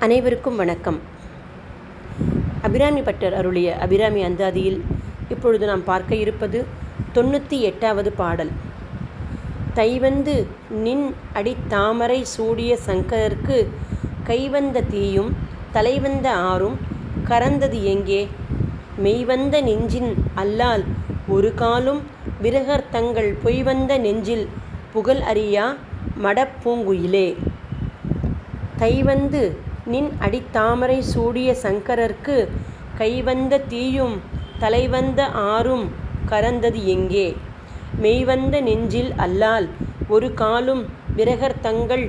அனைவருக்கும் வணக்கம். அபிராமி பட்டர் அருளிய அபிராமி அந்தாதியில் இப்பொழுது நாம் பார்க்க இருப்பது 98வது பாடல். தைவந்து நின் அடித்தாமரை சூடிய சங்கரர்க்கு கைவந்த தீயும் தலைவந்த ஆறும் கரந்தது எங்கே? மெய்வந்த நெஞ்சின் அல்லால் ஒரு காலும் விரகர் தங்கள் பொய்வந்த நெஞ்சில் புகழ் அறியா மடப்பூங்குயிலே. தைவந்து நின் அடித்தாமரை சூடிய சங்கரர்க்கு கைவந்த தீயும் தலைவந்த ஆறும் கரந்தது எங்கே? மெய்வந்த நெஞ்சில் அல்லால் ஒரு காலும் விரகர் தங்கள்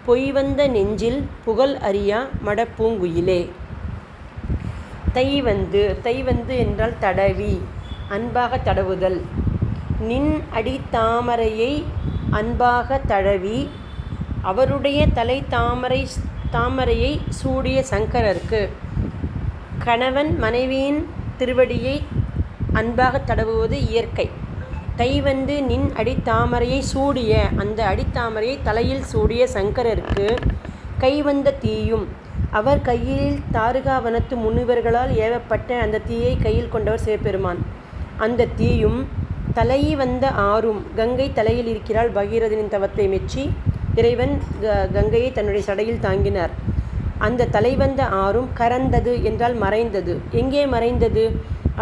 பொய்வந்த நெஞ்சில் புகழ் அறியா மடப்பூங்குயிலே. தைவந்து என்றால் தடவி, அன்பாக தடவுதல். நின் அடித்தாமரையை அன்பாக தடவி அவருடைய தாமரையை சூடிய சங்கரர்க்கு, கணவன் மனைவியின் திருவடியை அன்பாக தடவுவது இயற்கை. தைவந்து நின் அடித்தாமரையை சூடிய, அந்த அடித்தாமரையை தலையில் சூடிய சங்கரர்க்கு கைவந்த தீயும், அவர் கையில் தாருகாவனத்து முனிவர்களால் ஏவப்பட்ட அந்த தீயை கையில் கொண்டவர் சிவபெருமான். அந்த தீயும் தலை வந்த ஆறும், கங்கை தலையில் இருக்கிறாள். பகீரதனின் தவத்தை மெச்சி இறைவன் கங்கையை தன்னுடைய சடையில் தாங்கினார். அந்த தலைவந்த ஆறும் கரந்தது என்றால் மறைந்தது. எங்கே மறைந்தது?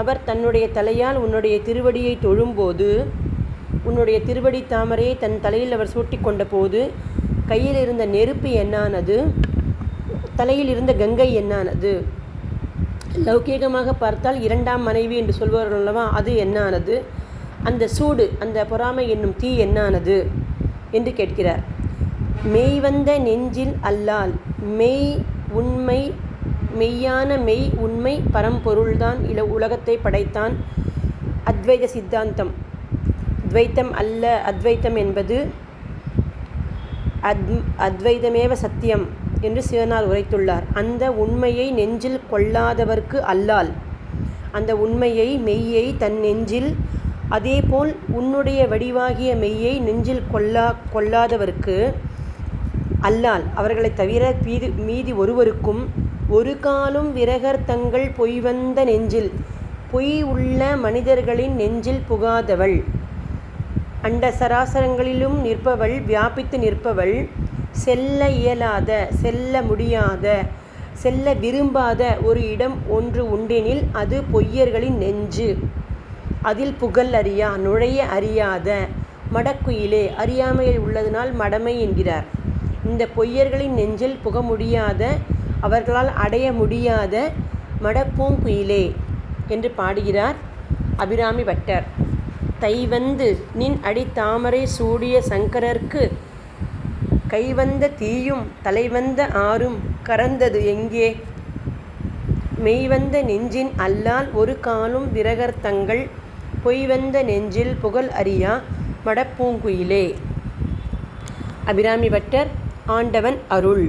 அவர் தன்னுடைய தலையால் உன்னுடைய திருவடியை தொழும்போது, உன்னுடைய திருவடி தாமரையை தன் தலையில் அவர் சூட்டி கொண்ட போது கையில் இருந்த நெருப்பு என்னானது? தலையில் இருந்த கங்கை என்னானது? லௌகீகமாக பார்த்தால் இரண்டாம் மனைவி என்று சொல்வார்கள் அல்லவா, அது என்னானது? அந்த சூடு, அந்த பொறாமை என்னும் தீ என்னானது என்று கேட்கிறார். மெய்வந்த நெஞ்சில் அல்லால், மெய் உண்மை, மெய்யான மெய் உண்மை பரம்பொருள்தான் உலகத்தை படைத்தான். அத்வைத சித்தாந்தம், துவைத்தம் அல்ல. அத்வைத்தம் என்பது அத்வைதமேவ சத்தியம் என்று சிவனார் உரைத்துள்ளார். அந்த உண்மையை நெஞ்சில் கொள்ளாதவர்க்கு அல்லால், அந்த உண்மையை மெய்யை தன் நெஞ்சில், அதேபோல் உன்னுடைய வடிவாகிய மெய்யை நெஞ்சில் கொள்ளாதவர்க்கு அல்லால், அவர்களை தவிர மீதி ஒருவருக்கும் ஒரு காலும் விரகர் தங்கள் பொய்வந்த நெஞ்சில், பொய் உள்ள மனிதர்களின் நெஞ்சில் புகாதவள், அண்ட சராசரங்களிலும் நிற்பவள், வியாபித்து நிற்பவள், செல்ல இயலாத, செல்ல முடியாத, செல்ல விரும்பாத ஒரு இடம் ஒன்று உண்டெனில் அது பொய்யர்களின் நெஞ்சு. அதில் புகழ் அறியா, நுழைய அறியாத மடக்குயிலே, அறியாமையில் உள்ளதனால் மடமை என்கிறார். இந்த பொய்யர்களின் நெஞ்சில் புக முடியாத, அவர்களால் அடைய முடியாத மடப்பூங்குயிலே என்று பாடுகிறார் அபிராமி பட்டர். தைவந்து நின் அடித்தாமரை சூடிய சங்கரர்க்கு கைவந்த தீயும் தலைவந்த ஆறும் கரந்தது எங்கே? மெய்வந்த நெஞ்சின் அல்லால் ஒரு காலும் விரகர் தங்கள் பொய்வந்த நெஞ்சில் புகழ் அறியா மடப்பூங்குயிலே. அபிராமி பட்டர். ஆண்டவன் அருள்.